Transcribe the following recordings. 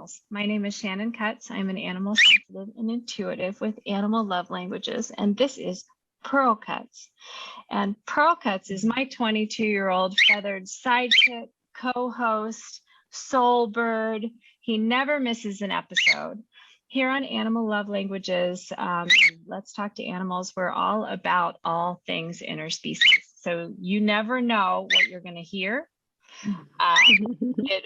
animals. My name is Shannon Cutts. I'm an animal sensitive and intuitive with animal love languages, and this is Pearl Cutts. And Pearl Cutts is my 22-year-old feathered sidekick, co-host, soul bird. He never misses an episode. Here on Animal Love Languages, Let's Talk to Animals, we're all about all things interspecies. So you never know what you're going to hear.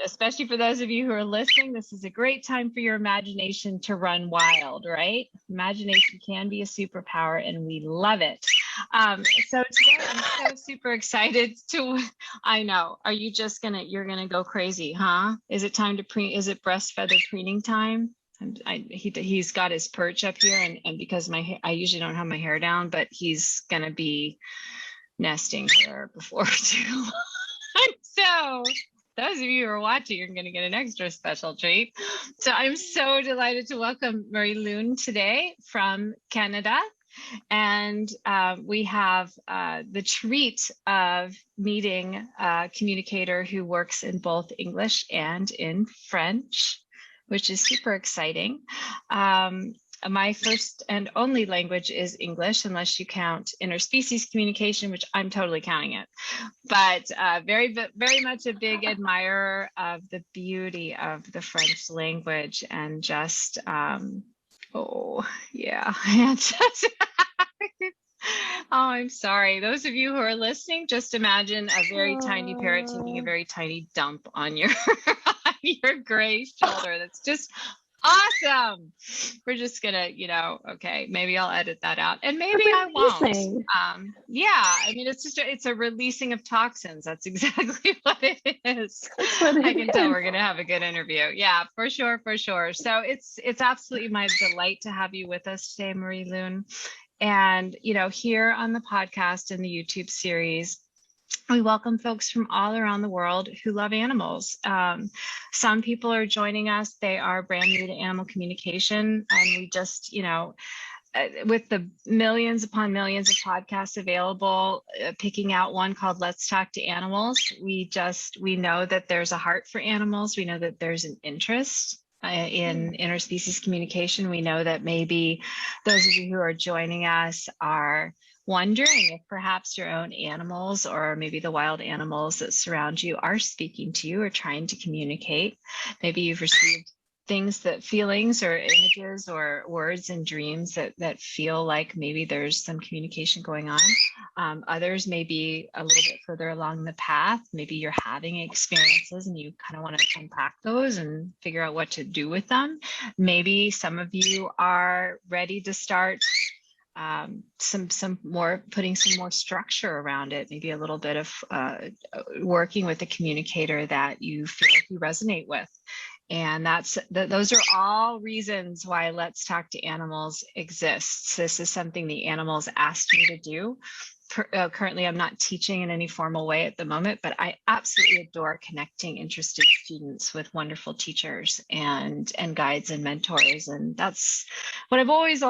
Especially for those of you who are listening, this is a great time for your imagination to run wild, right? Imagination can be a superpower and we love it. So today I'm so super excited I know, are you just you're gonna go crazy, huh? Is it time to is it breast feather preening time? He's got his perch up here and because I usually don't have my hair down, but he's gonna be nesting here before too long. So those of you who are watching are going to get an extra special treat. So I'm so delighted to welcome Marie-Lune today from Canada. And we have the treat of meeting a communicator who works in both English and in French, which is super exciting. My first and only language is English, unless you count interspecies communication, which I'm totally counting it. But very much a big admirer of the beauty of the French language and just, oh, yeah. Oh, I'm sorry. Those of you who are listening, just imagine a very tiny parrot taking a very tiny dump on your, on your gray shoulder. That's just awesome. We're just gonna, okay, maybe I'll edit that out and maybe I won't. Yeah, I mean, it's a releasing of toxins. That's exactly what it is. I can tell we're gonna have a good interview. Yeah, for sure. So it's absolutely my delight to have you with us today, Marie-Lune. And, here on the podcast and the YouTube series, we welcome folks from all around the world who love animals. Some people are joining us. They are brand new to animal communication. And we just, with the millions upon millions of podcasts available, picking out one called Let's Talk to Animals, we know that there's a heart for animals. We know that there's an interest in interspecies communication. We know that maybe those of you who are joining us are wondering if perhaps your own animals or maybe the wild animals that surround you are speaking to you or trying to communicate. Maybe you've received feelings or images or words and dreams that feel like maybe there's some communication going on. Others may be a little bit further along the path. Maybe you're having experiences and you kind of want to unpack those and figure out what to do with them. Maybe some of you are ready to start putting some more structure around it, maybe a little bit of working with a communicator that you feel like you resonate with. And those are all reasons why Let's Talk to Animals exists. This is something the animals asked me to do. Currently, I'm not teaching in any formal way at the moment, but I absolutely adore connecting interested students with wonderful teachers and guides and mentors. And that's what I've always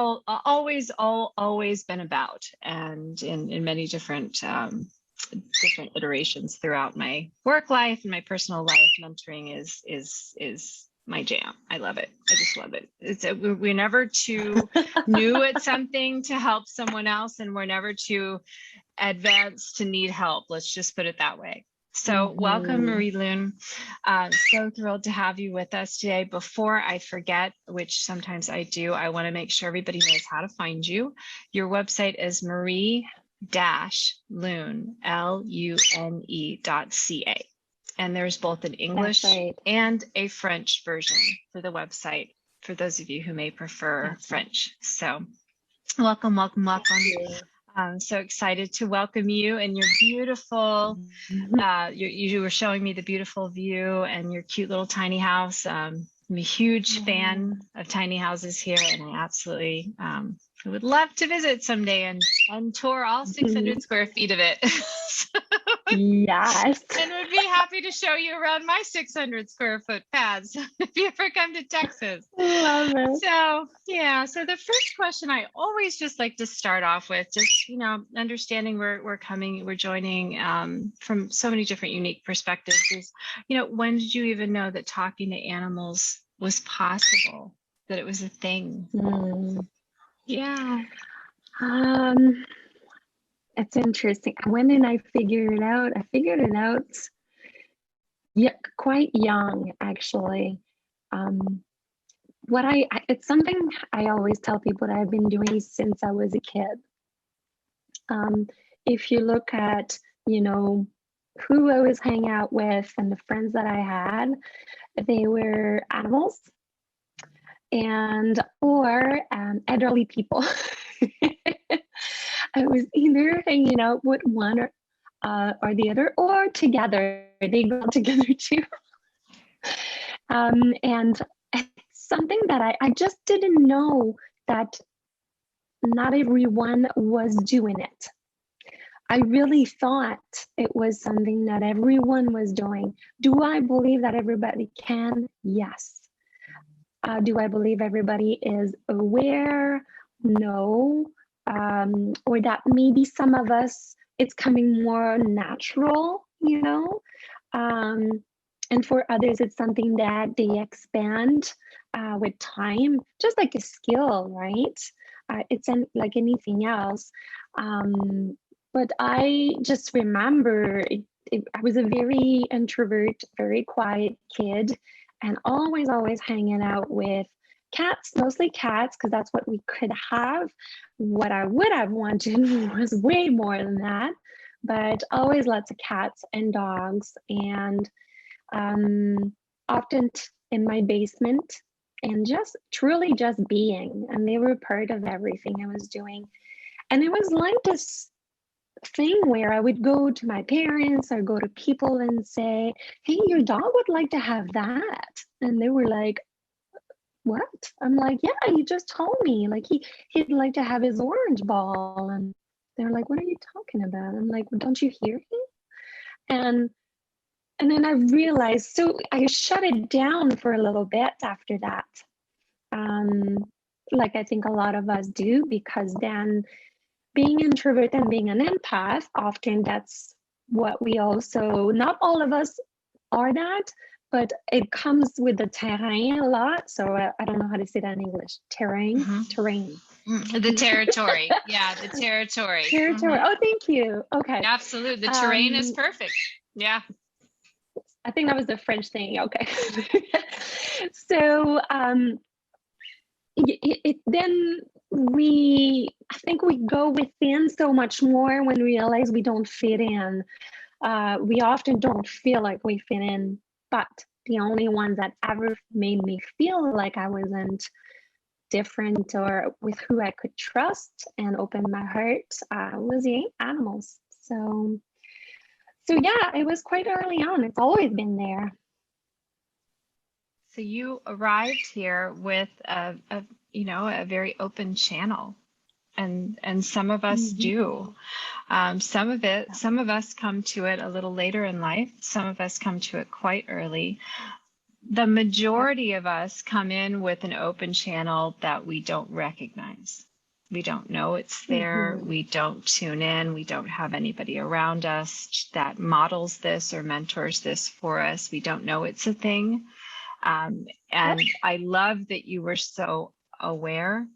been about. And in many different iterations throughout my work life and my personal life, mentoring is my jam. I love it. I just love it. We're never too new at something to help someone else, and we're never too advanced to need help. Let's just put it that way. So welcome, Marie-Lune. So thrilled to have you with us today. Before I forget, which sometimes I do, I want to make sure everybody knows how to find you. Your website is Marie-Lune, Lune.ca. And there's both an English and a French version for the website for those of you who may prefer French. So welcome. I'm so excited to welcome you and your beautiful, you were showing me the beautiful view and your cute little tiny house. I'm a huge fan of tiny houses here, and I absolutely would love to visit someday and tour all 600 square feet of it. Yes. And would be happy to show you around my 600 square foot pads if you ever come to Texas. Love it. So, yeah. So the first question I always just like to start off with, just, understanding we're joining from so many different unique perspectives is, when did you even know that talking to animals was possible, that it was a thing? Yeah. It's interesting. When did I figure it out? I figured it out, yeah, quite young, actually. It's something I always tell people that I've been doing since I was a kid. If you look at, who I was hanging out with and the friends that I had, they were animals and or elderly people. I was either hanging out with one or the other, or together. They go together too. And it's something that I just didn't know that not everyone was doing it. I really thought it was something that everyone was doing. Do I believe that everybody can? Yes. Do I believe everybody is aware? No. Or that maybe some of us, it's coming more natural, and for others, it's something that they expand with time, just like a skill, right? It's like anything else. But I just remember I was a very introvert, very quiet kid, and always hanging out with cats, mostly cats, because that's what we could have. What I would have wanted was way more than that, but always lots of cats and dogs, and often in my basement, and just truly just being. And they were part of everything I was doing. And it was like this thing where I would go to my parents or go to people and say, hey, your dog would like to have that. And they were like, what? I'm like, yeah, you just told me. Like he'd like to have his orange ball. And they're like, what are you talking about? I'm like, well, don't you hear him? And then I realized, so I shut it down for a little bit after that. Like I think a lot of us do, because then being introvert and being an empath, often that's what we also, not all of us are that, but it comes with the terrain a lot. So I don't know how to say that in English. Terrain. The territory. Yeah, the territory. Territory. Oh, thank you. Okay. Absolutely. The terrain is perfect. Yeah. I think that was the French thing. Okay. So then I think we go within so much more when we realize we don't fit in. We often don't feel like we fit in, but the only ones that ever made me feel like I wasn't different or with who I could trust and open my heart was the animals. So yeah, it was quite early on. It's always been there. So you arrived here with a very open channel, and some of us do. Some of us come to it a little later in life. Some of us come to it quite early. The majority of us come in with an open channel that we don't recognize. We don't know it's there. We don't tune in. We don't have anybody around us that models this or mentors this for us. We don't know it's a thing. And I love that you were so aware.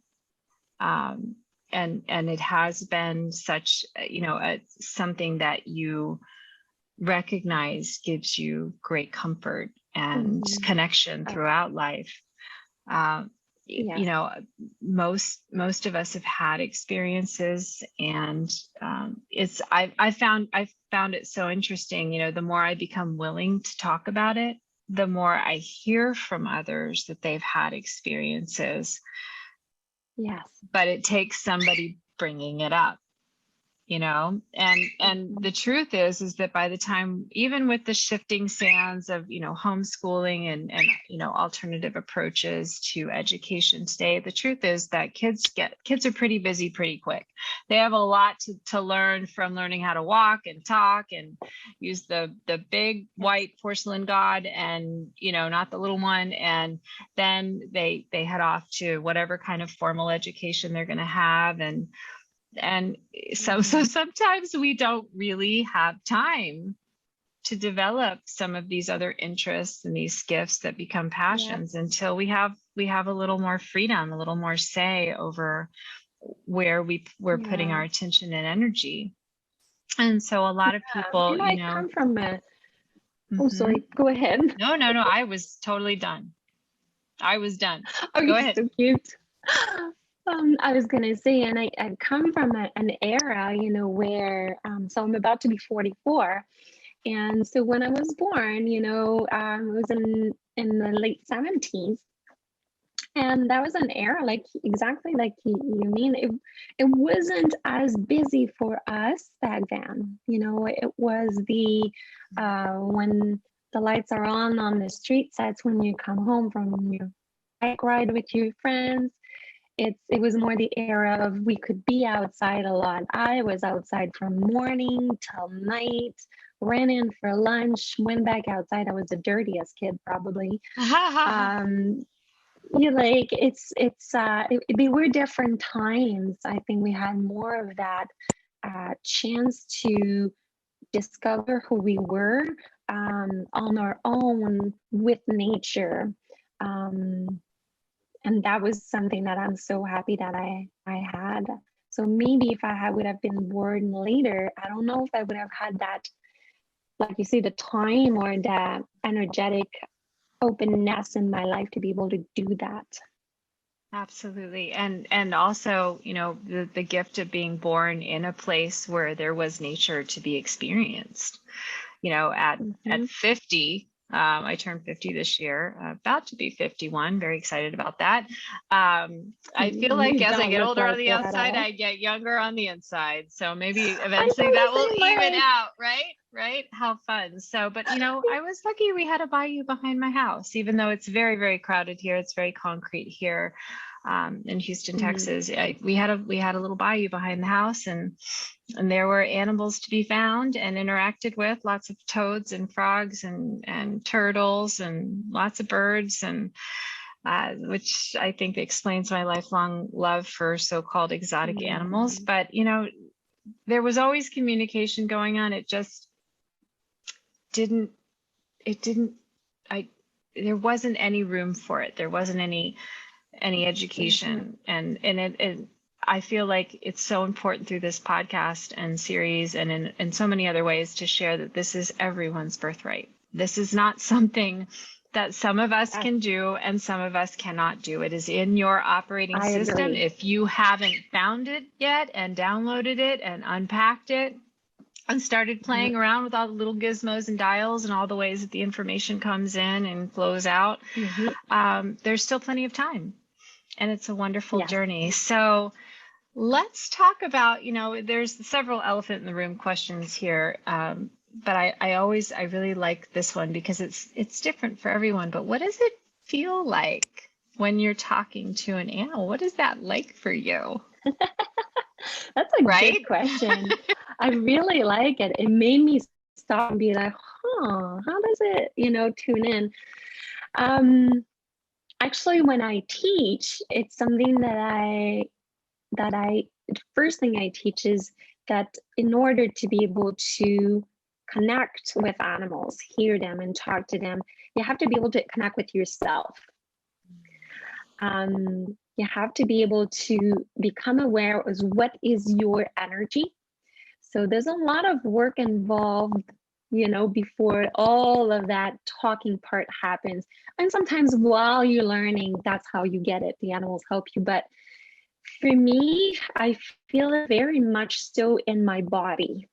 And it has been such, something that you recognize gives you great comfort and connection throughout life. Most of us have had experiences, and I found it so interesting. The more I become willing to talk about it, the more I hear from others that they've had experiences. Yes. But it takes somebody bringing it up. And the truth is that by the time, even with the shifting sands of, homeschooling and alternative approaches to education today, the truth is that kids are pretty busy pretty quick. They have a lot to learn, from learning how to walk and talk and use the big white porcelain god, and, not the little one. And then they head off to whatever kind of formal education they're going to have. And so sometimes we don't really have time to develop some of these other interests and these gifts that become passions until we have a little more freedom, a little more say over where we're putting our attention and energy. And so a lot of people, I come from a oh, sorry, go ahead. No, I was totally done. I was done. Oh, go ahead. So cute. I was gonna say, and I come from an era, where so I'm about to be 44, and so when I was born, it was in the late 70s, and that was an era exactly like you mean. It wasn't as busy for us back then. It was the when the lights are on the street sets, when you come home from your bike ride with your friends. It was more the era of we could be outside a lot. I was outside from morning till night, ran in for lunch, went back outside. I was the dirtiest kid probably. They were different times. I think we had more of that chance to discover who we were on our own with nature. And that was something that I'm so happy that I had. So maybe if I would have been born later, I don't know if I would have had that, like you say, the time or that energetic openness in my life to be able to do that. Absolutely. And also, the gift of being born in a place where there was nature to be experienced. At 50, I turned 50 this year, about to be 51. Very excited about that. I feel like as I get older on the outside, I get younger on the inside. So maybe eventually that will even out, right? How fun. So, but I was lucky we had a bayou behind my house, even though it's very, very crowded here. It's very concrete here. In Houston, Texas, we had a little bayou behind the house, and there were animals to be found and interacted with, lots of toads and frogs and turtles and lots of birds, and which I think explains my lifelong love for so-called exotic animals. But there was always communication going on. It just didn't. There wasn't any room for it. There wasn't any education, and I feel like it's so important through this podcast and series and in so many other ways to share that this is everyone's birthright. This is not something that some of us can do and some of us cannot do. It is in your operating system. Agree. If you haven't found it yet and downloaded it and unpacked it and started playing around with all the little gizmos and dials and all the ways that the information comes in and flows out, there's still plenty of time. And it's a wonderful journey. So let's talk about, there's several elephant in the room questions here. But I really like this one because it's different for everyone. But what does it feel like when you're talking to an animal? What is that like for you? That's a good question. I really like it. It made me stop and be like, how does it, tune in? Actually, when I teach, it's something that first thing I teach is that in order to be able to connect with animals, hear them and talk to them, you have to be able to connect with yourself. You have to be able to become aware of what is your energy. So there's a lot of work involved, before all of that talking part happens. And sometimes while you're learning, that's how you get it. The animals help you. But for me, I feel it very much so in my body.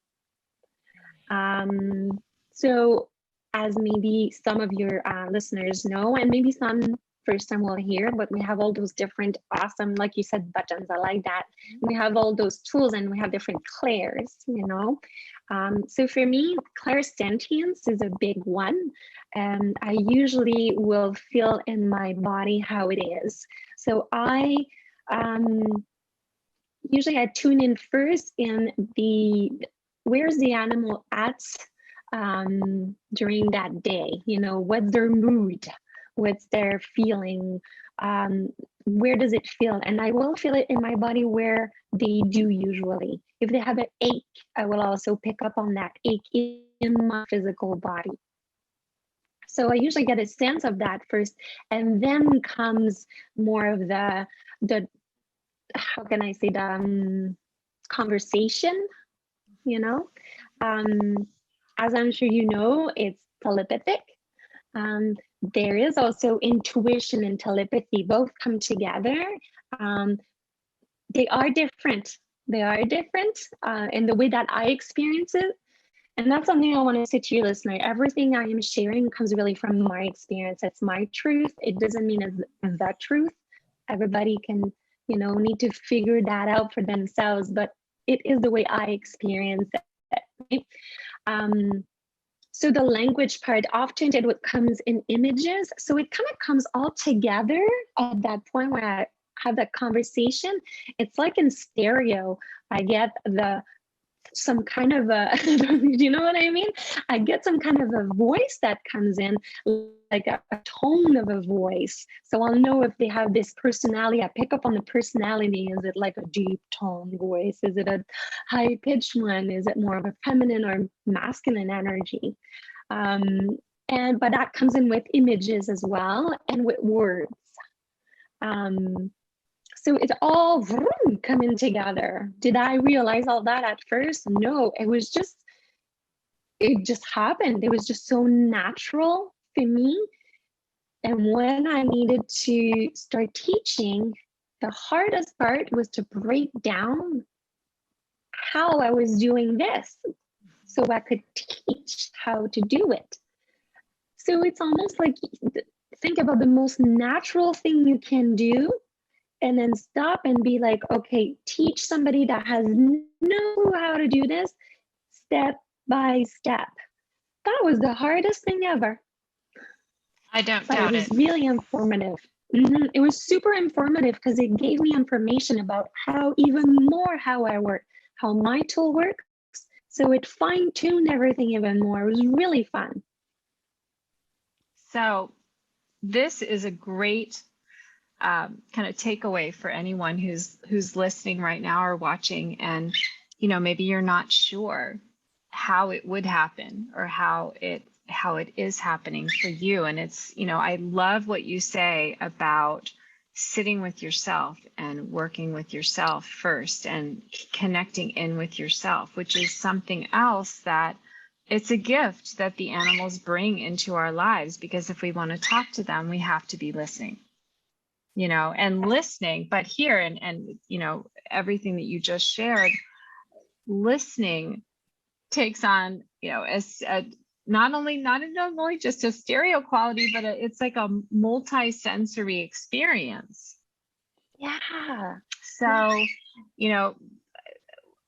So as maybe some of your listeners know, and maybe some first time will hear, but we have all those different awesome, like you said, buttons. I like that. We have all those tools and we have different clairs, So for me, clairsentience is a big one. And I usually will feel in my body how it is. So I usually tune in first in where's the animal at during that day? What's their mood? What's their feeling? where does it feel? And I will feel it in my body where they do usually. If they have an ache, I will also pick up on that ache in my physical body. So I usually get a sense of that first, and then comes more of the how can I say, the conversation, you know? As I'm sure you know, it's telepathic. There is also intuition and telepathy, both come together. They are different. They are different in the way that I experience it. And that's something I want to say to your listener. Everything I am sharing comes really from my experience. It's my truth. It doesn't mean it's the truth. Everybody can, need to figure that out for themselves, but it is the way I experience it. Right? So the language part, often it comes in images. So it kind of comes all together at that point where I have that conversation. It's like in stereo. I get some kind of you know what I mean? I get some kind of a voice that comes in, like a tone of a voice. So I'll know if they have this personality. I pick up on the personality. Is it like a deep tone voice? Is it a high pitched one? Is it more of a feminine or masculine energy? But that comes in with images as well, and with words. So it's all coming together. Did I realize all that at first? No, it just happened. It was just so natural for me. And when I needed to start teaching, the hardest part was to break down how I was doing this so I could teach how to do it. So it's almost like, think about the most natural thing you can do, and then stop and be like, okay, teach somebody that has no clue how to do this step by step. That was the hardest thing ever. I don't doubt it. It was really informative. It was super informative because it gave me information about how I work, how my tool works. So it fine-tuned everything even more. It was really fun. So this is a great kind of takeaway for anyone who's listening right now or watching, and maybe you're not sure how it would happen or how it is happening for you. And it's, I love what you say about sitting with yourself and working with yourself first and connecting in with yourself, which is something else that it's a gift that the animals bring into our lives, because if we want to talk to them, we have to be listening. And listening, but here and everything that you just shared, listening takes on, not only just a stereo quality, but it's like a multi-sensory experience. Yeah. So,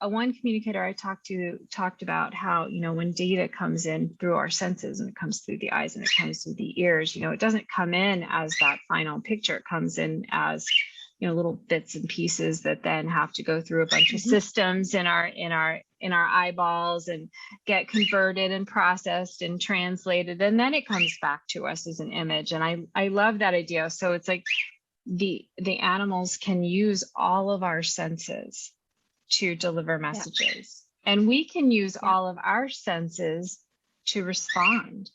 one communicator I talked about how, when data comes in through our senses, and it comes through the eyes and it comes through the ears, it doesn't come in as that final picture. It comes in as, little bits and pieces that then have to go through a bunch of systems in our eyeballs and get converted and processed and translated. And then it comes back to us as an image. And I love that idea. So it's like the animals can use all of our senses to deliver messages, and we can use all of our senses to respond,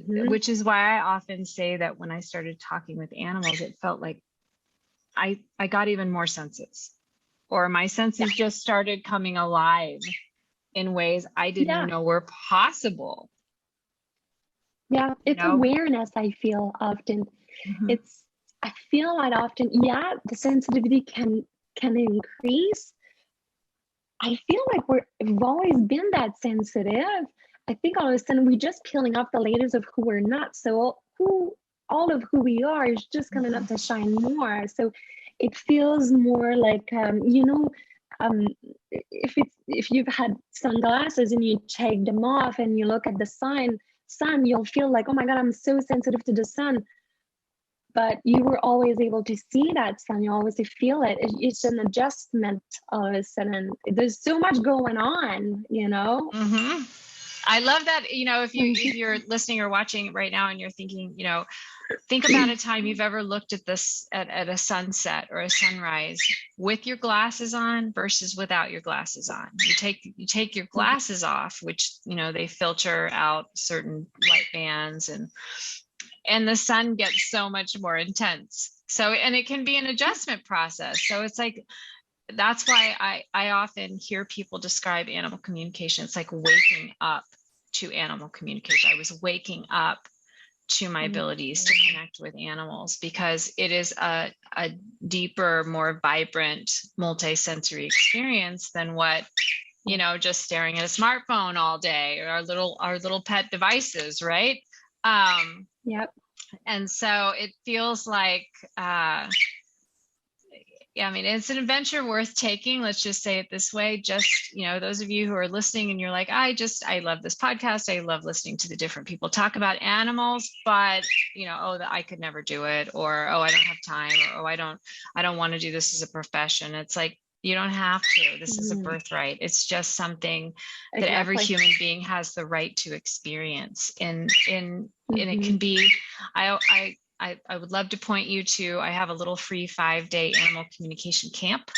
which is why I often say that when I started talking with animals, it felt like I got even more senses, or my senses just started coming alive in ways I didn't know were possible. Yeah, it's awareness. I feel often I feel that often, the sensitivity can increase. I feel like we've always been that sensitive. I think all of a sudden we're just peeling off the layers of who we're not. So all of who we are is just coming up to shine more. So it feels more like, if you've had sunglasses and you take them off and you look at the sun, you'll feel like, oh my God, I'm so sensitive to the sun. But you were always able to see that sun. You always feel it. It's an adjustment all of a sudden. There's so much going on, I love that. If you're listening or watching right now and you're thinking, think about a time you've ever looked at this at a sunset or a sunrise with your glasses on versus without your glasses on. You take your glasses off, which, you know, they filter out certain light bands, and the sun gets so much more intense. So, and it can be an adjustment process. So it's like, that's why I often hear people describe animal communication. It's like waking up to animal communication. I was waking up to my abilities to connect with animals, because it is a deeper, more vibrant, multisensory experience than what, you know, just staring at a smartphone all day, or our little pet devices, right? Yep. And so it feels like, yeah, I mean, it's an adventure worth taking. Let's just say it this way. Just, you know, those of you who are listening and you're like, I love this podcast. I love listening to the different people talk about animals, but, you know, oh, I could never do it, or, oh, I don't have time, or, oh, I don't want to do this as a profession. It's like, you don't have to. This is a birthright. It's just something that every human being has the right to experience. And it can be, I would love to point you to, I have a little free 5-day animal communication camp.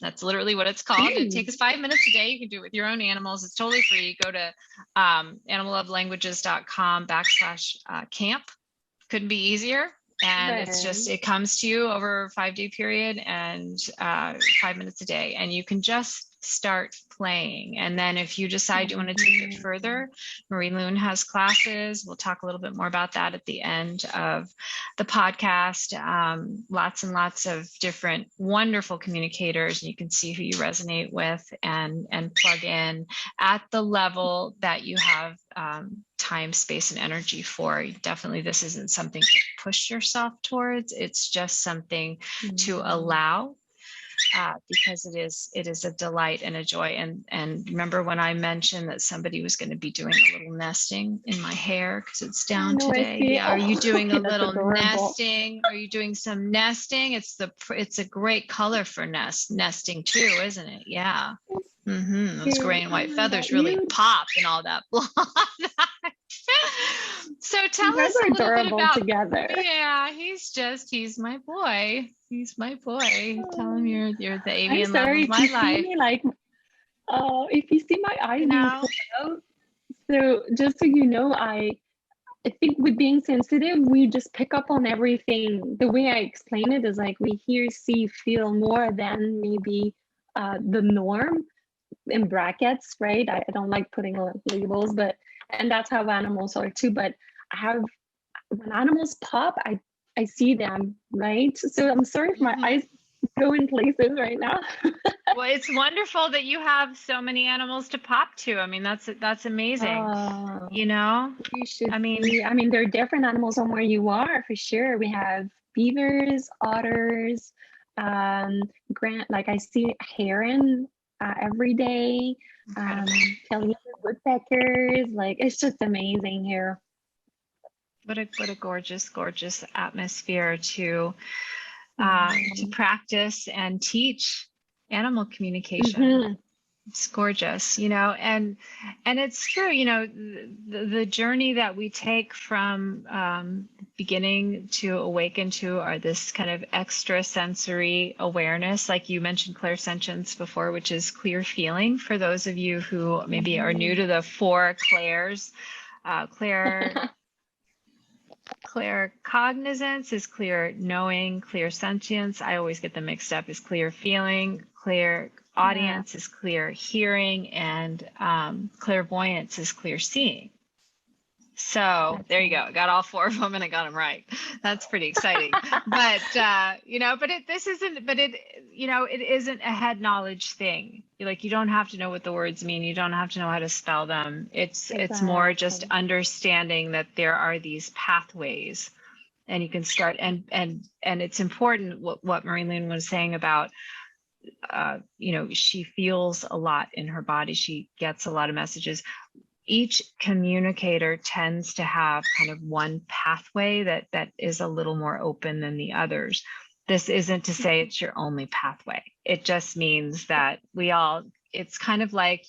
That's literally what it's called. It takes 5 minutes a day. You can do it with your own animals. It's totally free. Go to animallovelanguages.com/camp. Couldn't be easier. And it's just, it comes to you over a 5-day period, and 5 minutes a day. And you can just start playing. And then if you decide you want to take it further, Marie-Lune has classes. We'll talk a little bit more about that at the end of the podcast. Lots and lots of different wonderful communicators. And you can see who you resonate with and plug in at the level that you have time, space, and energy for. Definitely, this isn't something to push yourself towards. It's just something to allow. Because it is a delight and a joy. And remember when I mentioned that somebody was going to be doing a little nesting in my hair because it's down today? Yeah. Are you doing a little nesting? Are you doing some nesting? It's a great color for nesting too, isn't it? Yeah. Those gray and white feathers really pop and all that. So tell us a little bit about together. Yeah, he's my boy. He's my boy. Tell him you're the avian love of my life. Like, if you see my eyes, so just so you know, I think with being sensitive, we just pick up on everything. The way I explain it is like we hear, see, feel more than maybe the norm, in brackets, right? I don't like putting labels, and that's how animals are too. But when animals pop, I see them, right? So I'm sorry if my eyes go in places right now. Well, it's wonderful that you have so many animals to pop to. I mean, that's amazing. You know, you should. I mean, there are different animals on where you are for sure. We have beavers, otters, like I see heron every day. Killing woodpeckers. Like, it's just amazing here. What a gorgeous, gorgeous atmosphere to practice and teach animal communication. It's gorgeous, you know, and it's true, you know, the journey that we take from beginning to awaken to this kind of extrasensory awareness, like you mentioned clairsentience before, which is clear feeling. For those of you who maybe are new to the 4 clairs, clear cognizance is clear knowing, clear sentience, I always get them mixed up, is clear feeling, clear audience is clear hearing, and clairvoyance is clear seeing. So there you go. I got all 4 of them and I got them right. That's pretty exciting. But you know, it isn't a head knowledge thing. Like, you don't have to know what the words mean. You don't have to know how to spell them. It's more just understanding that there are these pathways, and you can start. And it's important what Marie-Lune was saying about, you know, she feels a lot in her body. She gets a lot of messages. Each communicator tends to have kind of one pathway that is a little more open than the others. This isn't to say it's your only pathway. It just means that it's kind of like,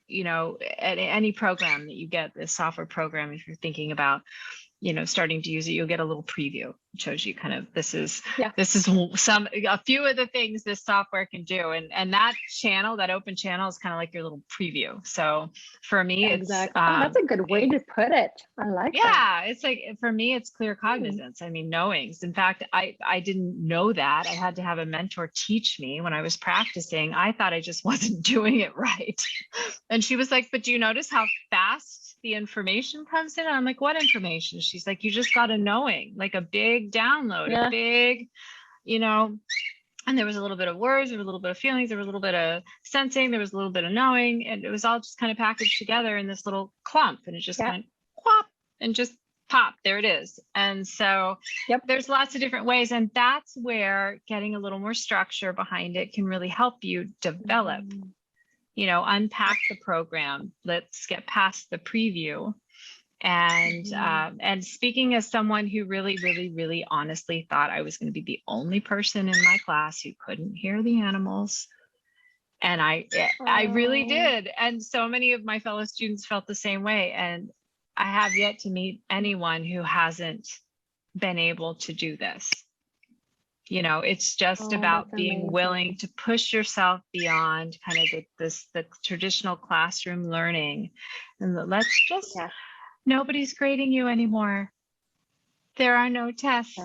you know, any program that you get, this software program, if you're thinking about, starting to use it, you'll get a little preview. It shows you kind of, this is Yeah. a few of the things this software can do. And that channel, that open channel, is kind of like your little preview. So for me, Exactly. Oh, that's a good way to put it. I like that. yeah, it's like, for me, it's clear cognizance. I mean, knowings. In fact, I didn't know that. I had to have a mentor teach me when I was practicing. I thought I just wasn't doing it right. And she was like, but do you notice how fast the information comes in? And I'm like, what information? She's like, you just got a knowing, like a big download, Yeah. a big, and there was a little bit of words, there was a little bit of feelings, there was a little bit of sensing, there was a little bit of knowing, and it was all just kind of packaged together in this little clump, and it just went quap and just pop, there it is. And so there's lots of different ways, and that's where getting a little more structure behind it can really help you develop, unpack the program. Let's get past the preview. And speaking as someone who really, really, really honestly thought I was going to be the only person in my class who couldn't hear the animals. And I really did. And so many of my fellow students felt the same way. And I have yet to meet anyone who hasn't been able to do this. It's just about being willing to push yourself beyond kind of the traditional classroom learning. And let's just, nobody's grading you anymore. There are no tests.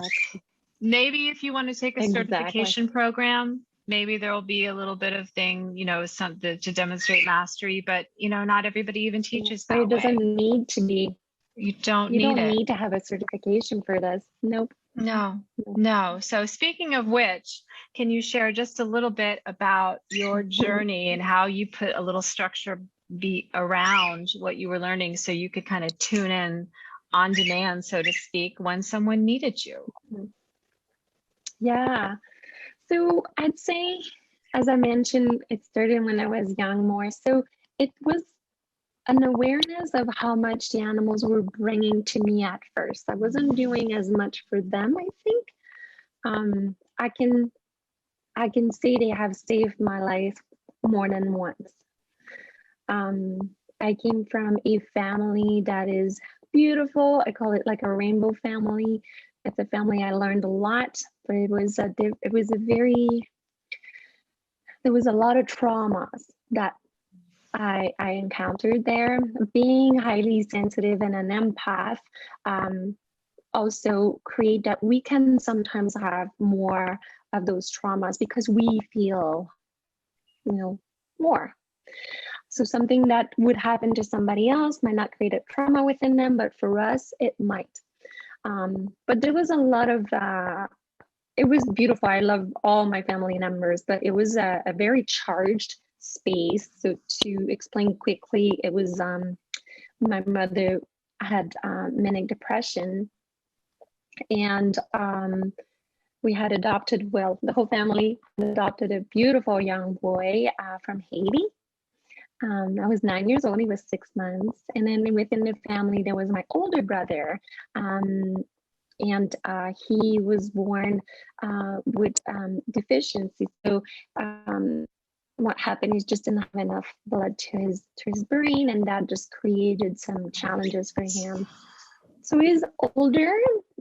Maybe if you want to take a certification program, maybe there will be a little bit of thing, something to demonstrate mastery, but not everybody even teaches that way. It doesn't need to be. You don't need to have a certification for this. Nope. No. So speaking of which, can you share just a little bit about your journey and how you put a little structure around what you were learning so you could kind of tune in on demand, so to speak, when someone needed you? Yeah. So I'd say, as I mentioned, it started when I was young more. So it was an awareness of how much the animals were bringing to me at first. I wasn't doing as much for them, I think. I can say they have saved my life more than once. I came from a family that is beautiful. I call it like a rainbow family. It's a family I learned a lot, but there was a lot of traumas that I encountered there. Being highly sensitive and an empath also create that we can sometimes have more of those traumas because we feel, more. So something that would happen to somebody else might not create a trauma within them, but for us, it might. But there was a lot of, it was beautiful. I love all my family members, but it was a very charged space. So to explain quickly, it was my mother had manic depression, and we had adopted, the whole family adopted a beautiful young boy from Haiti. I was 9 years old, he was 6 months. And then within the family, there was my older brother. And he was born with deficiency. So what happened is just didn't have enough blood to his brain, and that just created some challenges for him. So he's older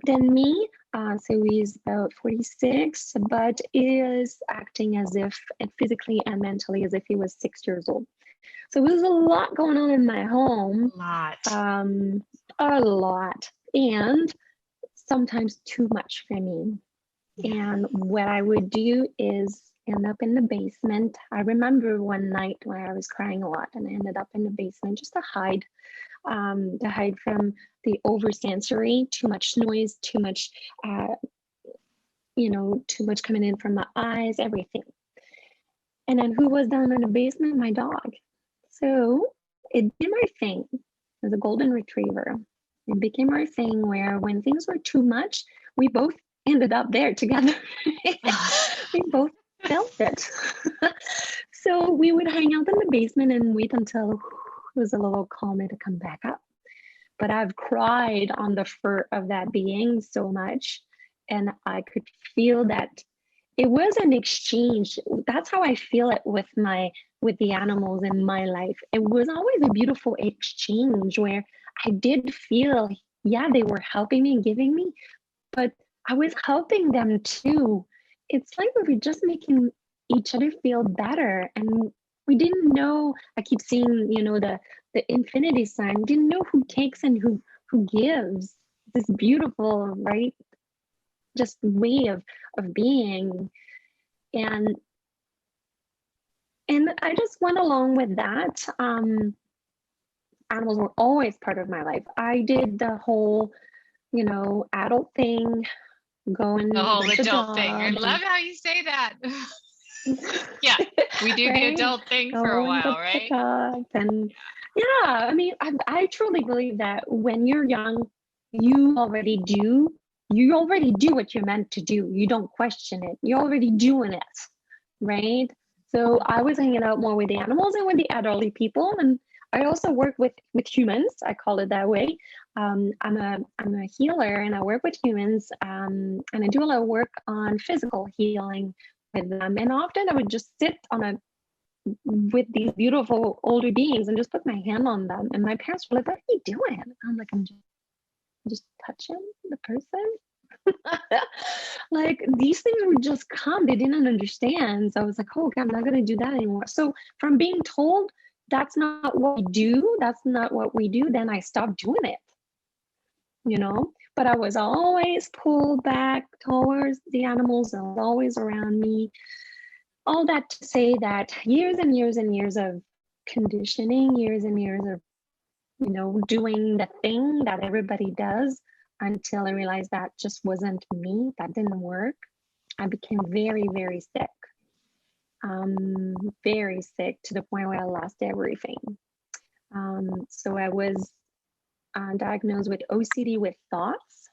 than me, so he's about 46, but is acting as if, and physically and mentally, as if he was 6 years old. So there's a lot going on in my home. A lot, and sometimes too much for me. And what I would do is end up in the basement. I remember one night where I was crying a lot, and I ended up in the basement just to hide from the oversensory, too much noise, too much, too much coming in from my eyes, everything. And then who was down in the basement? My dog. So it did my thing. It was a golden retriever. It became our thing where when things were too much, we both ended up there together. We both felt it. So we would hang out in the basement and wait until it was a little calmer to come back up. But I've cried on the fur of that being so much, and I could feel that it was an exchange. That's how I feel it with the animals in my life. It was always a beautiful exchange where I did feel yeah, they were helping me and giving me, but I was helping them too. It's like we were just making each other feel better. And we didn't know, I keep seeing, the infinity sign, didn't know who takes and who gives. This beautiful, right? Just way of being. And I just went along with that. Animals were always part of my life. I did the whole, adult thing, going The whole with the adult dog. thing. I love how you say that. Yeah, we do the Right? adult thing for a Going while, with right? the dog. And yeah, I mean, I truly believe that when you're young, you already do what you're meant to do. You don't question it. You're already doing it, right? So I was hanging out more with the animals and with the elderly people, and I also work with humans. I call it that way. I'm a healer, and I work with humans, and I do a lot of work on physical healing with them. And often I would just sit with these beautiful older beings and just put my hand on them. And my parents were like, "What are you doing?" I'm like, "I'm just touching the person." Like these things would just come. They didn't understand. So I was like, "Oh, okay, I'm not going to do that anymore." So from being told that's not what we do, then I stopped doing it, But I was always pulled back towards the animals. They were always around me. All that to say that years and years and years of conditioning, years and years of, doing the thing that everybody does, until I realized that just wasn't me, that didn't work. I became very, very sick. Very sick, to the point where I lost everything. So I was diagnosed with OCD with thoughts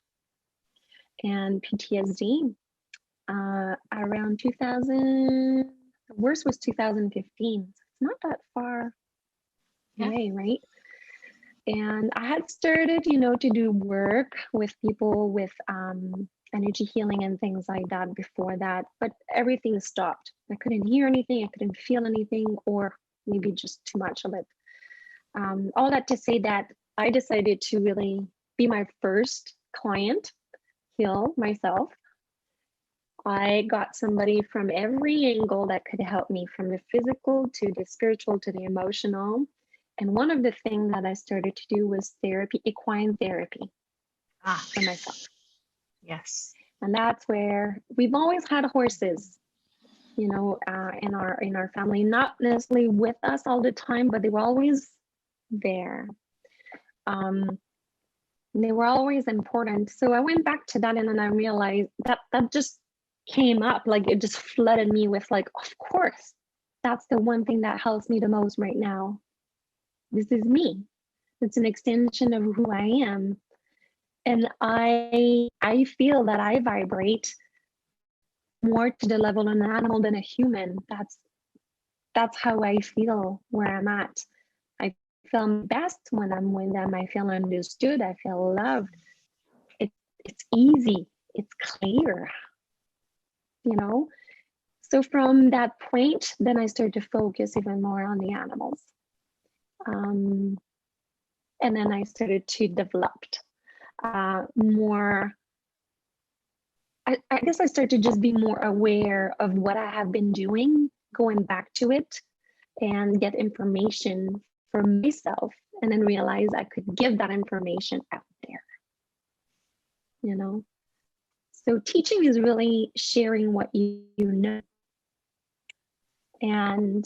and PTSD around 2000. The worst was 2015. So it's not that far away, right? And I had started, to do work with people with energy healing and things like that before that, but everything stopped. I couldn't hear anything, I couldn't feel anything, or maybe just too much of it. All that to say that I decided to really be my first client, heal myself. I got somebody from every angle that could help me, from the physical to the spiritual to the emotional. And one of the things that I started to do was therapy, equine therapy for myself. Yes. And that's where we've always had horses, in our family, not necessarily with us all the time, but they were always there. They were always important. So I went back to that, and then I realized that just came up, like it just flooded me with like, of course, that's the one thing that helps me the most right now. This is me. It's an extension of who I am. And I feel that I vibrate more to the level of an animal than a human. That's how I feel where I'm at. I feel best when I'm with them. I feel understood. I feel loved. It's easy. It's clear. So from that point, then I started to focus even more on the animals. And then I started to develop more. I guess I started to just be more aware of what I have been doing, going back to it and get information for myself, and then realize I could give that information out there. So teaching is really sharing what you know. And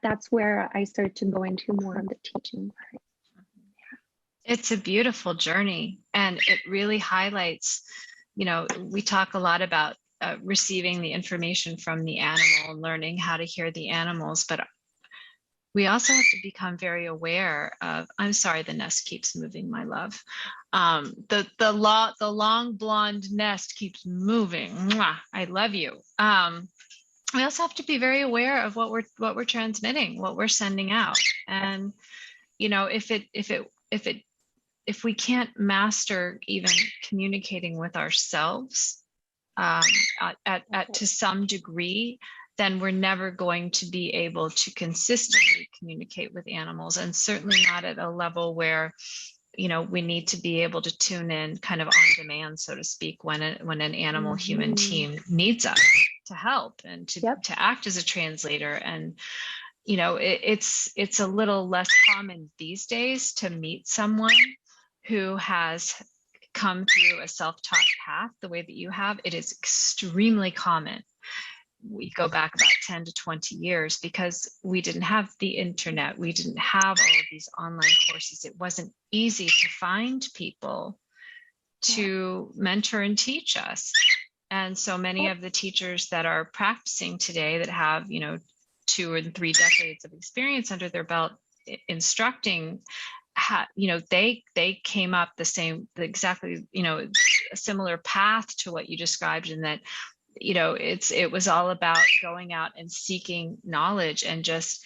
that's where I started to go into more of the teaching part. It's a beautiful journey, and it really highlights, we talk a lot about receiving the information from the animal and learning how to hear the animals, but we also have to become very aware of, I'm sorry, the nest keeps moving, my love. The long blonde nest keeps moving. Mwah, I love you. We also have to be very aware of what we're transmitting, what we're sending out. And, if we can't master even communicating with ourselves to some degree, then we're never going to be able to consistently communicate with animals, and certainly not at a level where we need to be able to tune in kind of on demand, so to speak, when an animal human team needs us to help and to act as a translator. And it's a little less common these days to meet someone who has come through a self-taught path the way that you have. It is extremely common. We go back about 10 to 20 years because we didn't have the internet. We didn't have all of these online courses. It wasn't easy to find people to mentor and teach us. And so many of the teachers that are practicing today that have, 2 and 3 decades of experience under their belt instructing, they came up exactly, a similar path to what you described, in that it was all about going out and seeking knowledge and just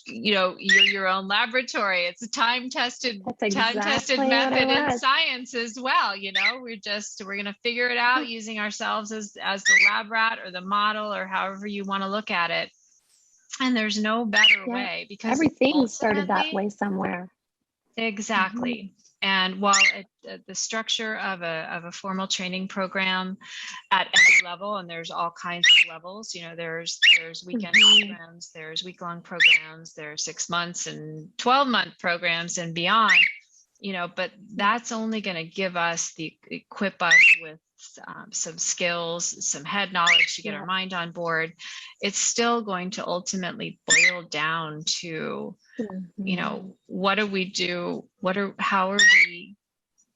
you're your own laboratory. It's a time-tested method in science as well. We're going to figure it out using ourselves as the lab rat or the model, or however you want to look at it. And there's no better way, because everything started that way somewhere. Exactly. And while the structure of a formal training program at any level, and there's all kinds of levels, there's weekend programs, there's week-long programs, there's 6 months and 12-month programs and beyond, but that's only going to equip us with some skills, some head knowledge to get our mind on board. It's still going to ultimately boil down to, what do we do? How are we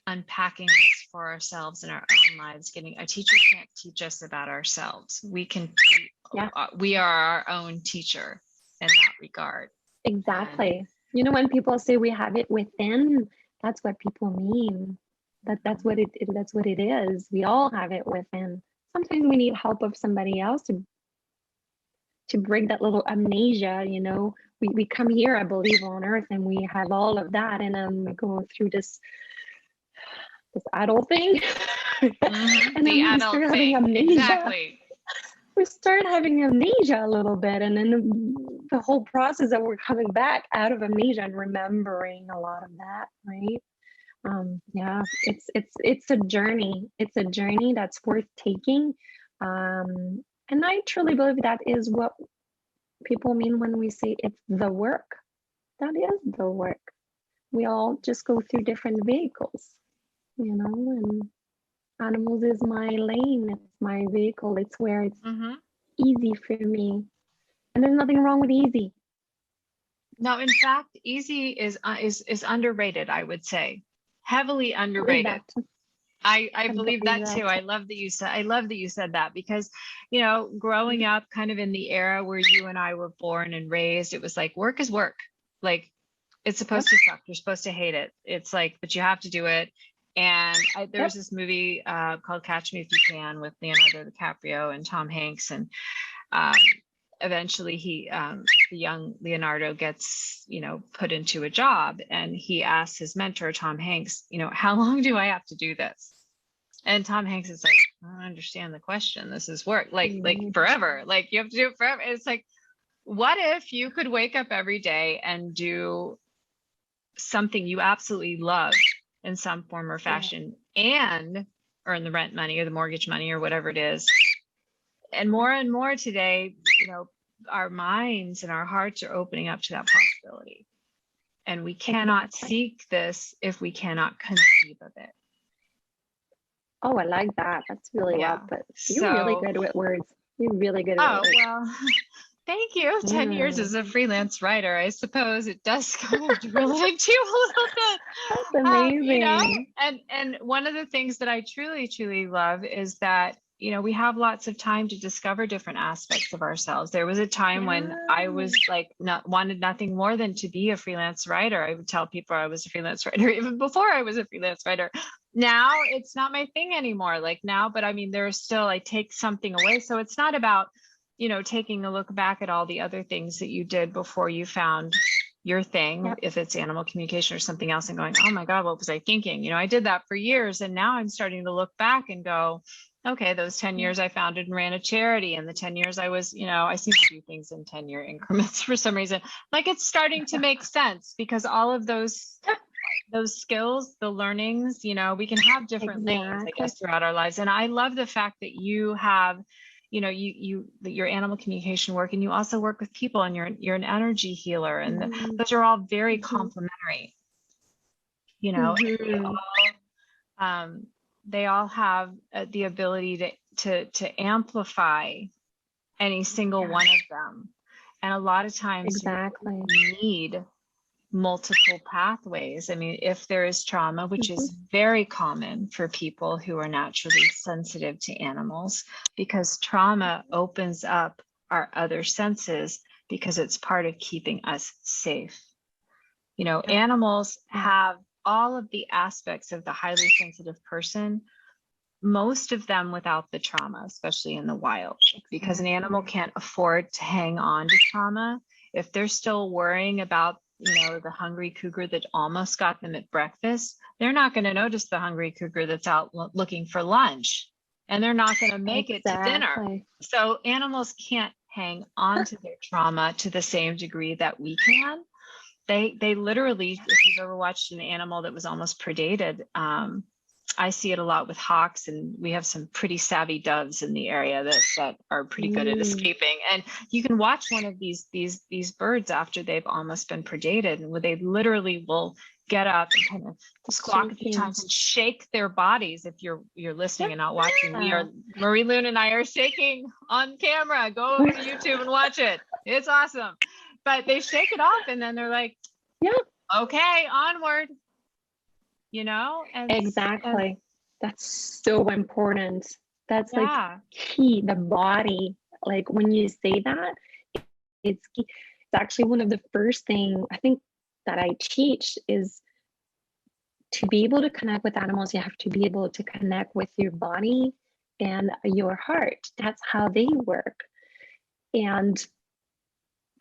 unpacking this for ourselves in our own lives? A teacher can't teach us about ourselves. We are our own teacher in that regard. Exactly. When people say we have it within, that's what people mean. That's what it is. We all have it within. Sometimes we need help of somebody else to break that little amnesia. We come here, I believe, on Earth, and we have all of that, and then we go through this adult thing, and the adult thing. Exactly. We start having amnesia a little bit, and then the whole process that we're coming back out of amnesia and remembering a lot of that, right? It's a journey. It's a journey that's worth taking, and I truly believe that is what people mean when we say it's the work. That is the work. We all just go through different vehicles, and animals is my lane. It's my vehicle. It's where it's easy for me, and there's nothing wrong with easy. No, in fact, easy is underrated, I would say. Heavily underrated. I believe that too. I love that you said that, because growing up kind of in the era where you and I were born and raised, it was like work is work. Like, it's supposed to suck. You're supposed to hate it. It's like, but you have to do it. And there's this movie called Catch Me If You Can with Leonardo DiCaprio and Tom Hanks, and eventually the young Leonardo gets, put into a job, and he asks his mentor, Tom Hanks, how long do I have to do this? And Tom Hanks is like, I don't understand the question. This is work, like forever. Like, you have to do it forever. It's like, what if you could wake up every day and do something you absolutely love in some form or fashion and earn the rent money or the mortgage money or whatever it is? And more today, our minds and our hearts are opening up to that possibility. And we cannot seek this if we cannot conceive of it. Oh, I like that. That's really well put. You're really good with words. You're really good at words. Well, thank you. 10 years as a freelance writer, I suppose it does kind of drill into you a little bit. That's amazing. And one of the things that I truly, truly love is that we have lots of time to discover different aspects of ourselves. There was a time when I was wanted nothing more than to be a freelance writer. I would tell people I was a freelance writer even before I was a freelance writer. Now it's not my thing anymore. But I mean, there's still, I take something away. So it's not about, taking a look back at all the other things that you did before you found your thing, if it's animal communication or something else, and going, oh my God, what was I thinking? I did that for years. And now I'm starting to look back and go, okay, those 10 years I founded and ran a charity, and the 10 years I was, I seem to do things in 10-year increments for some reason. Like, it's starting to make sense, because all of those those skills, the learnings, you know, we can have different lanes, I guess, throughout our lives. And I love the fact that you have, you know, your animal communication work, and you also work with people, and you're an energy healer, and those are all very complementary, you know, and they all have the ability to amplify any single one of them. And a lot of times you need multiple pathways. I mean, if there is trauma, which is very common for people who are naturally sensitive to animals, because trauma opens up our other senses because it's part of keeping us safe. You know, animals have all of the aspects of the highly sensitive person, most of them without the trauma, especially in the wild, because an animal can't afford to hang on to trauma. If they're still worrying about, you know, the hungry cougar that almost got them at breakfast, they're not going to notice the hungry cougar that's out looking for lunch, and they're not going to make it to dinner. So animals can't hang on to their trauma to the same degree that we can. They literally, if you've ever watched an animal that was almost predated, I see it a lot with hawks, and we have some pretty savvy doves in the area that are pretty good at escaping. And you can watch one of these birds after they've almost been predated, and where they literally will get up and kind of squawk a few times and shake their bodies. If you're listening and not watching, Marie-Lune and I are shaking on camera. Go over to YouTube and watch it. It's awesome. But they shake it off, and then they're like, okay, onward. You know, and that's so important. That's like key. The body, like when you say that, it's key. It's actually one of the first things I think that I teach is to be able to connect with animals. You have to be able to connect with your body and your heart. That's how they work. And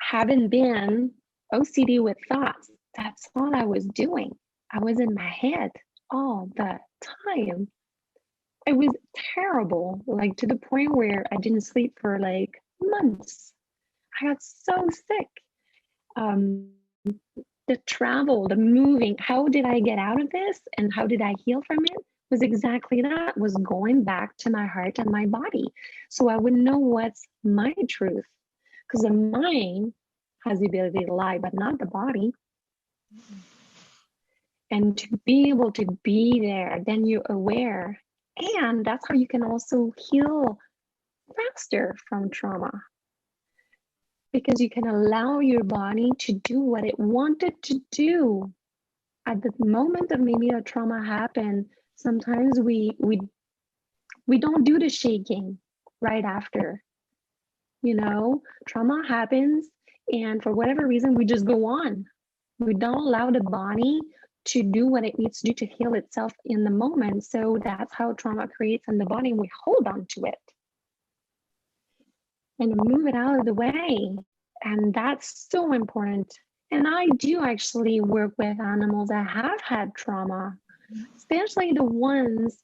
having been OCD with thoughts, that's all I was doing. I was in my head all the time. It was terrible, like to the point where I didn't sleep for like months. I got so sick. The travel, the moving, how did I get out of this and how did I heal from it? Was exactly that, was going back to my heart and my body. So I would know what's my truth. Because the mind has the ability to lie, but not the body. And to be able to be there, then you're aware. And that's how you can also heal faster from trauma. Because you can allow your body to do what it wanted to do. At the moment of maybe a trauma happened, sometimes we don't do the shaking right after. You know, trauma happens, and for whatever reason, we just go on. We don't allow the body to do what it needs to do to heal itself in the moment. So that's how trauma creates in the body, and we hold on to it and move it out of the way. And that's so important. And I do actually work with animals that have had trauma, especially the ones,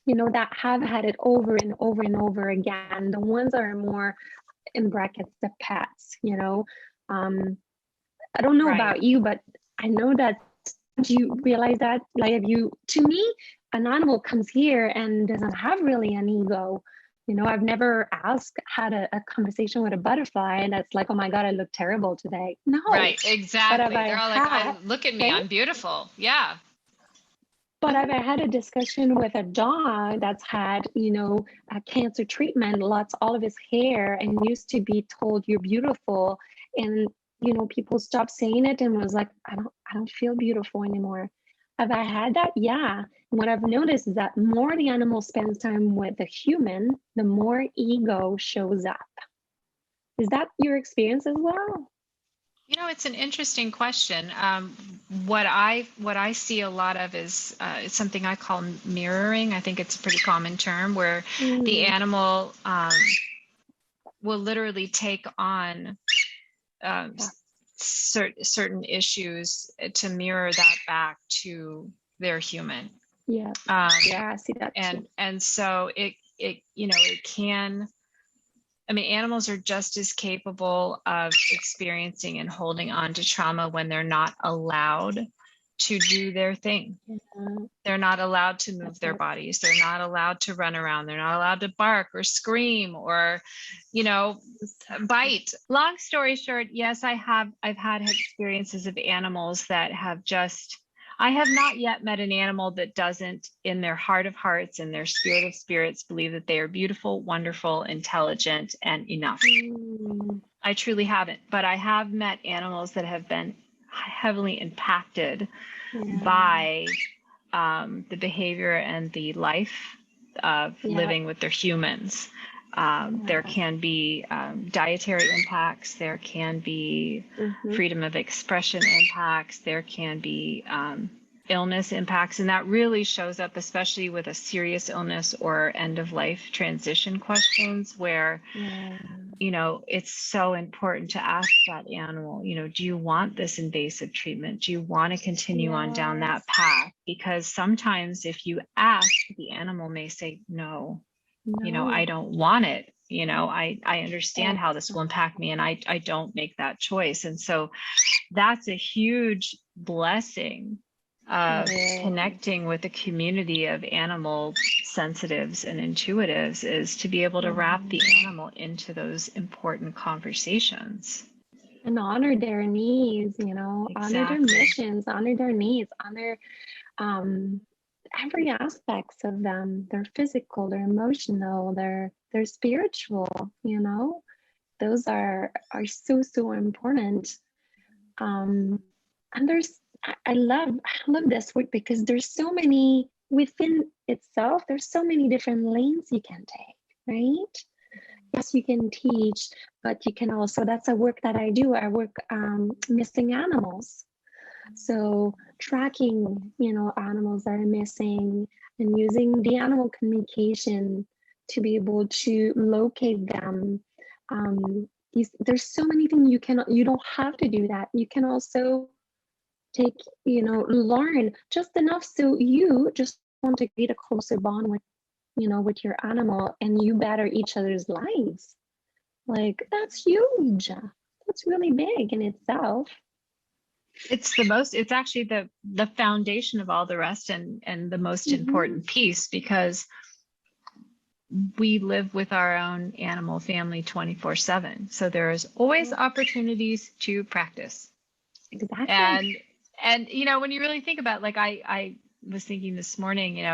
you know, that have had it over and over and over again. The ones that are more, in brackets, the pets, you know. I don't know about you, but I know that you realize that, like, if you, to me, an animal comes here and doesn't have really an ego. You know, I've never had a conversation with a butterfly and that's like, oh my God, I look terrible today. No. Right, exactly. They're all like, look at me, I'm beautiful. Yeah. But I've had a discussion with a dog that's had, you know, a cancer treatment, lost all of his hair, and used to be told you're beautiful. And, you know, people stopped saying it and was like, I don't feel beautiful anymore. Have I had that? Yeah. And what I've noticed is that more the animal spends time with the human, the more ego shows up. Is that your experience as well? You know, it's an interesting question. What I see a lot of is it's something I call mirroring. I think it's a pretty common term where the animal will literally take on certain issues to mirror that back to their human. Yeah. Yeah, I see that too. And so it you know, it can. I mean, animals are just as capable of experiencing and holding on to trauma when they're not allowed to do their thing. They're not allowed to move their bodies. They're not allowed to run around. They're not allowed to bark or scream or, bite. Long story short, yes, I've had experiences of animals that have I have not yet met an animal that doesn't, in their heart of hearts and their spirit of spirits, believe that they are beautiful, wonderful, intelligent, and enough. I truly haven't, but I have met animals that have been heavily impacted by the behavior and the life of living with their humans. There can be dietary impacts. There can be freedom of expression impacts. There can be illness impacts. And that really shows up, especially with a serious illness or end of life transition questions where, it's so important to ask that animal, do you want this invasive treatment? Do you want to continue on down that path? Because sometimes if you ask, the animal may say, no. I don't want it. I understand how this will impact me, and I don't make that choice. And so that's a huge blessing of connecting with a community of animal sensitives and intuitives, is to be able to wrap the animal into those important conversations. And honor their needs, honor their missions, honor their needs, honor every aspects of them, their physical, their emotional, their spiritual, those are so important. And I love this work because there's so many within itself, there's so many different lanes you can take, right? Yes, you can teach, but you can also, that's a work that I do. I work missing animals. So tracking, animals that are missing and using the animal communication to be able to locate them. There's so many things you don't have to do that. You can also take, learn just enough so you just want to create a closer bond with, with your animal, and you better each other's lives. Like, that's huge. That's really big in itself. It's actually the foundation of all the rest, and the most important piece, because we live with our own animal family 24/7. So there's always opportunities to practice. Exactly. And when you really think about, like, I was thinking this morning,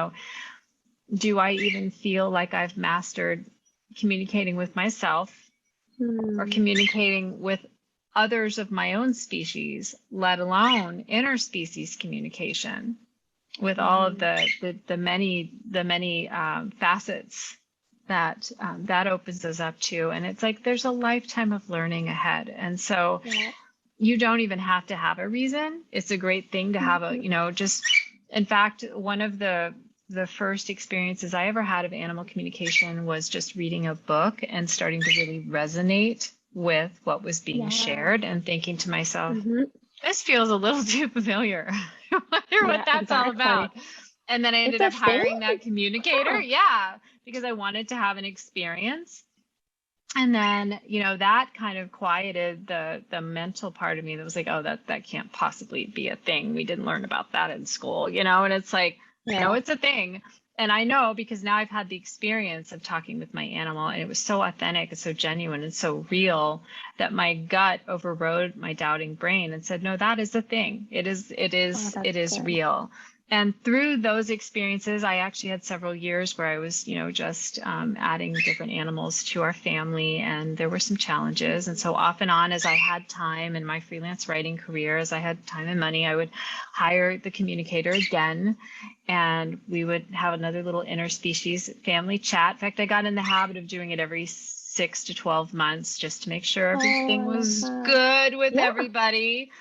do I even feel like I've mastered communicating with myself or communicating with others of my own species, let alone interspecies communication, with all of the many facets that that opens us up to. And it's like there's a lifetime of learning ahead. And so you don't even have to have a reason. It's a great thing to have just, in fact, one of the first experiences I ever had of animal communication was just reading a book and starting to really resonate with what was being shared, and thinking to myself, this feels a little too familiar. I wonder what that's all about. And then I ended up hiring that communicator. Because I wanted to have an experience. And then, that kind of quieted the mental part of me that was like, oh, that can't possibly be a thing. We didn't learn about that in school, and it's like, no, it's a thing. And I know, because now I've had the experience of talking with my animal, and it was so authentic and so genuine and so real that my gut overrode my doubting brain and said, no, that is a thing. It is real. And through those experiences, I actually had several years where I was, just adding different animals to our family, and there were some challenges. And so off and on, as I had time in my freelance writing career, as I had time and money, I would hire the communicator again, and we would have another little interspecies family chat. In fact, I got in the habit of doing it every 6 to 12 months just to make sure everything was good with everybody.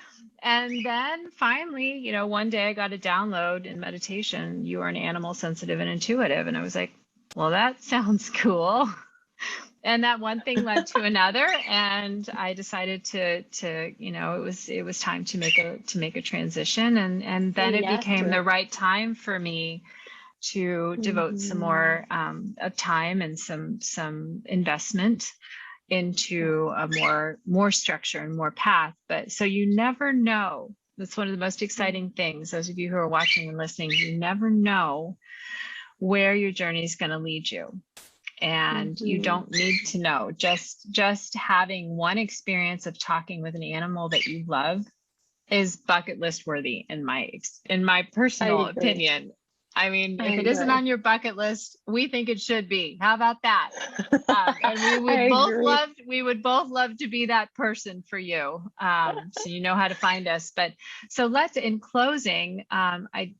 And then finally, one day I got a download in meditation, you are an animal sensitive and intuitive. And I was like, well, that sounds cool. And that one thing led to another. And I decided to it was time to make a transition. And then it became the right time for me to devote some more of time and some investment into a more structure and more path. But so you never know That's one of the most exciting things. Those of you who are watching and listening, you never know where your journey is going to lead you. And you don't need to know. Just having one experience of talking with an animal that you love is bucket list worthy in my personal opinion. I mean, if it isn't on your bucket list, we think it should be. How about that? And we would both love to be that person for you. So you know how to find us. But so in closing,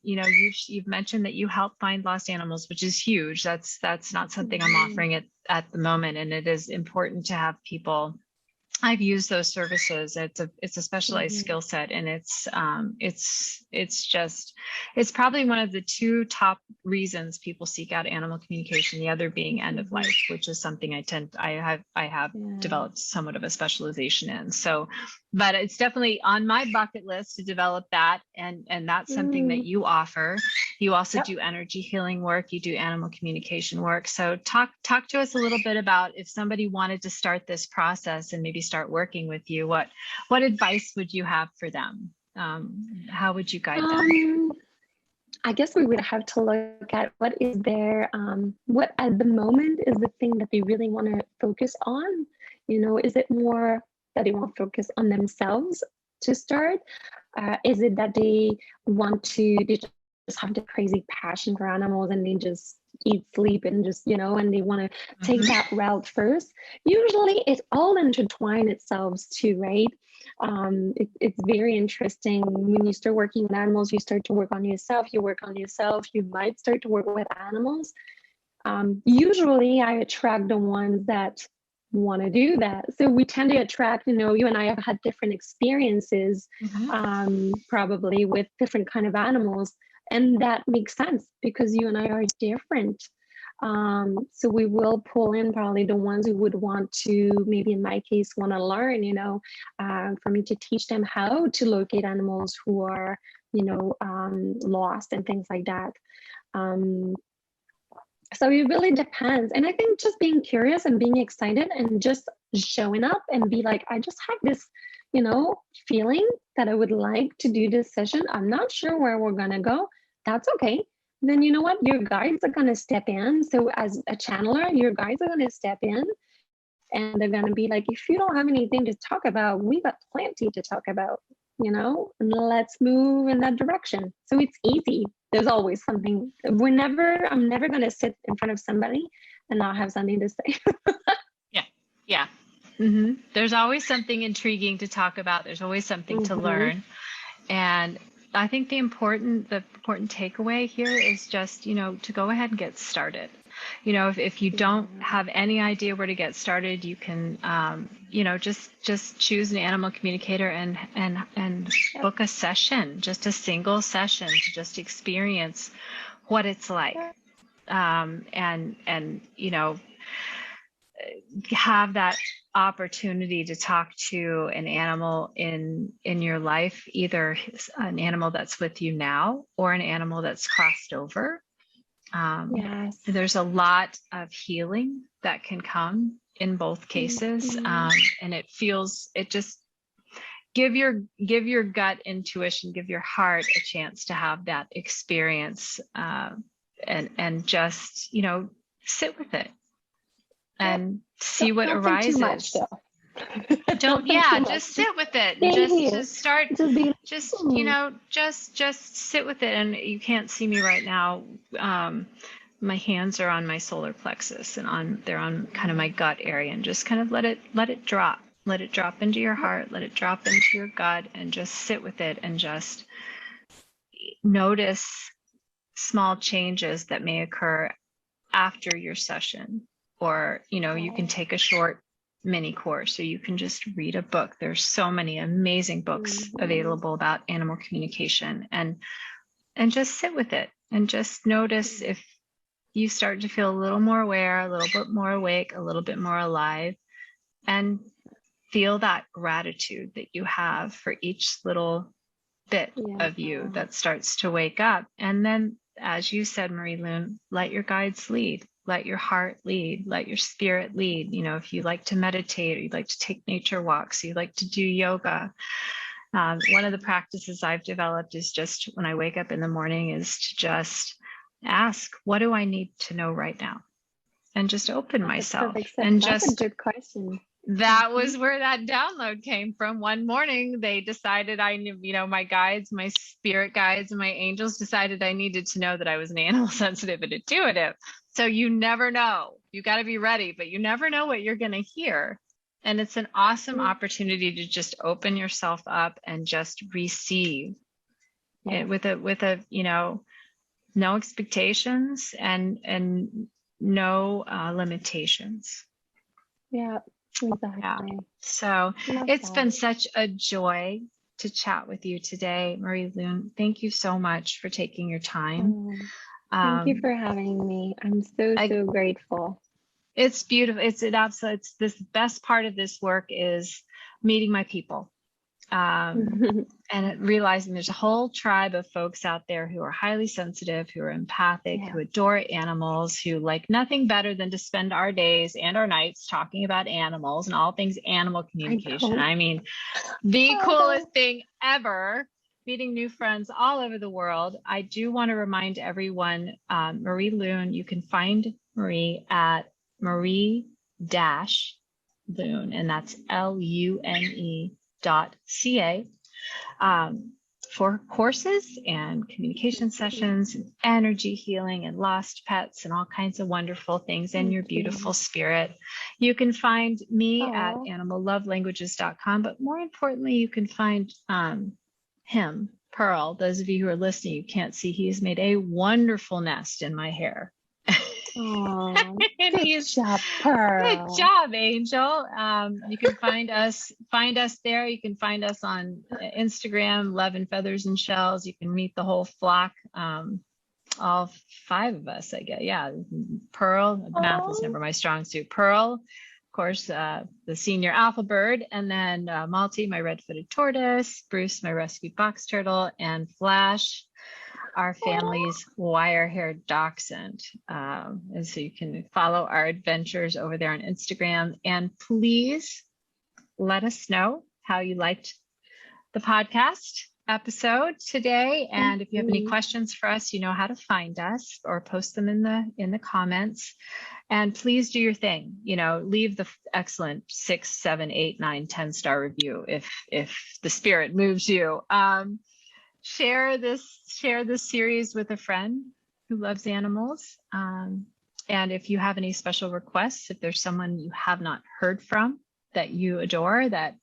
you've mentioned that you help find lost animals, which is huge. That's not something I'm offering at the moment, and it is important to have people. I've used those services. It's a specialized skill set, and it's probably one of the two top reasons people seek out animal communication. The other being end of life, which is something I have developed somewhat of a specialization in. So, but it's definitely on my bucket list to develop that, and that's something that you offer. You also do energy healing work. You do animal communication work. So talk to us a little bit about if somebody wanted to start this process and maybe start working with you, what advice would you have for them? How would you guide them? I guess we would have to look at what is their, what at the moment is the thing that they really want to focus on. Is it more that they want to focus on themselves to start? Is it that they just have the crazy passion for animals and they just eat, sleep, and just, and they want to take that route first? Usually it all intertwines itself too, right? It's very interesting. When you start working with animals, you start to work on yourself, you might start to work with animals. Usually I attract the ones that want to do that. So we tend to attract, you and I have had different experiences, probably with different kind of animals. And that makes sense because you and I are different. So we will pull in probably the ones who would want to, maybe in my case, want to learn, for me to teach them how to locate animals who are, lost and things like that. So it really depends. And I think just being curious and being excited and just showing up and be like, I just have this, feeling that I would like to do this session. I'm not sure where we're going to go. That's okay. Then you know what? Your guides are going to step in. So as a channeler, your guides are going to step in and they're going to be like, if you don't have anything to talk about, we got plenty to talk about, and let's move in that direction. So it's easy. There's always something. I'm never going to sit in front of somebody and not have something to say. Yeah. There's always something intriguing to talk about. There's always something to learn. And I think the important takeaway here is just, to go ahead and get started. If you don't have any idea where to get started, you can, just choose an animal communicator and book a session, just a single session to just experience what it's like. And have that opportunity to talk to an animal in your life, either an animal that's with you now or an animal that's crossed over. There's a lot of healing that can come in both cases. And it just give your gut intuition, give your heart a chance to have that experience, and just, sit with it and see what arises. Just sit with it. Just sit with it. And you can't see me right now. My hands are on my solar plexus and they're on kind of my gut area, and just kind of let it drop. Let it drop into your heart, let it drop into your gut, and just sit with it and just notice small changes that may occur after your session. Or, you can take a short mini course, or you can just read a book. There's so many amazing books available about animal communication, and just sit with it and just notice if you start to feel a little more aware, a little bit more awake, a little bit more alive, and feel that gratitude that you have for each little bit of you that starts to wake up. And then, as you said, Marie-Lune, let your guides lead. Let your heart lead, let your spirit lead. If you like to meditate, or you like to take nature walks, you like to do yoga, One of the practices I've developed is just when I wake up in the morning is to just ask, what do I need to know right now? And just open myself. And that's a good question. That was where that download came from. One morning, they decided I knew, my guides, my spirit guides, and my angels decided I needed to know that I was an animal sensitive and intuitive. So you never know. You got to be ready, but you never know what you're going to hear. And it's an awesome opportunity to just open yourself up and just receive it with a no expectations and no limitations. Yeah, exactly. Yeah. So it's been such a joy to chat with you today, Marie-Lune. Thank you so much for taking your time. Thank you for having me. I'm so grateful. It's beautiful. It's this best part of this work is meeting my people. And realizing there's a whole tribe of folks out there who are highly sensitive, who are empathic, who adore animals, who like nothing better than to spend our days and our nights talking about animals and all things animal communication. I mean, the coolest thing ever, meeting new friends all over the world. I do want to remind everyone, Marie-Lune, you can find Marie at Marie-Lune, and that's LUNE.ca. For courses and communication sessions, and energy healing and lost pets and all kinds of wonderful things and your beautiful spirit. You can find me at animallovelanguages.com, but more importantly, you can find him, Pearl. Those of you who are listening, you can't see, he's made a wonderful nest in my hair. Good job, Pearl. Good job, Angel. You can find us there. You can find us on Instagram, Love and Feathers and Shells. You can meet the whole flock, all 5 of us, I guess. Yeah, Pearl. Math is never my strong suit. Pearl, of course, the senior alpha bird, and then Malty, my red-footed tortoise, Bruce, my rescued box turtle, and Flash, our family's wire-haired dachshund. And so you can follow our adventures over there on Instagram. And please let us know how you liked the podcast episode today. And if you have any questions for us, you know how to find us, or post them in the comments. And please do your thing. Leave the excellent 6, 7, 8, 9, 10-star review if the spirit moves you. Share this series with a friend who loves animals. And if you have any special requests, if there's someone you have not heard from that you adore, that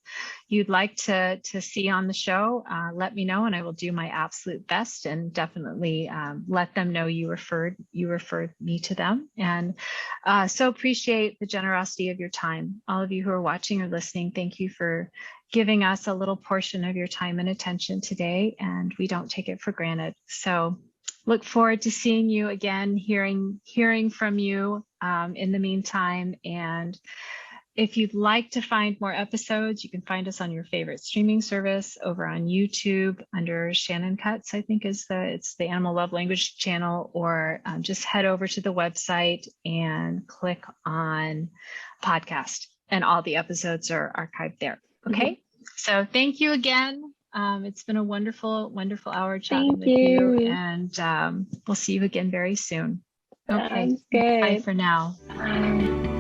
you'd like to see on the show, let me know and I will do my absolute best, and definitely let them know you referred me to them. And so appreciate the generosity of your time. All of you who are watching or listening, thank you for giving us a little portion of your time and attention today, and we don't take it for granted. So look forward to seeing you again, hearing from you in the meantime. And if you'd like to find more episodes, you can find us on your favorite streaming service, over on YouTube under Shannon Cuts, I think it's the Animal Love Language channel, or just head over to the website and click on podcast, and all the episodes are archived there. Okay. So thank you again. It's been a wonderful, wonderful hour chatting with you, and we'll see you again very soon. Okay. Good. Bye for now. Bye.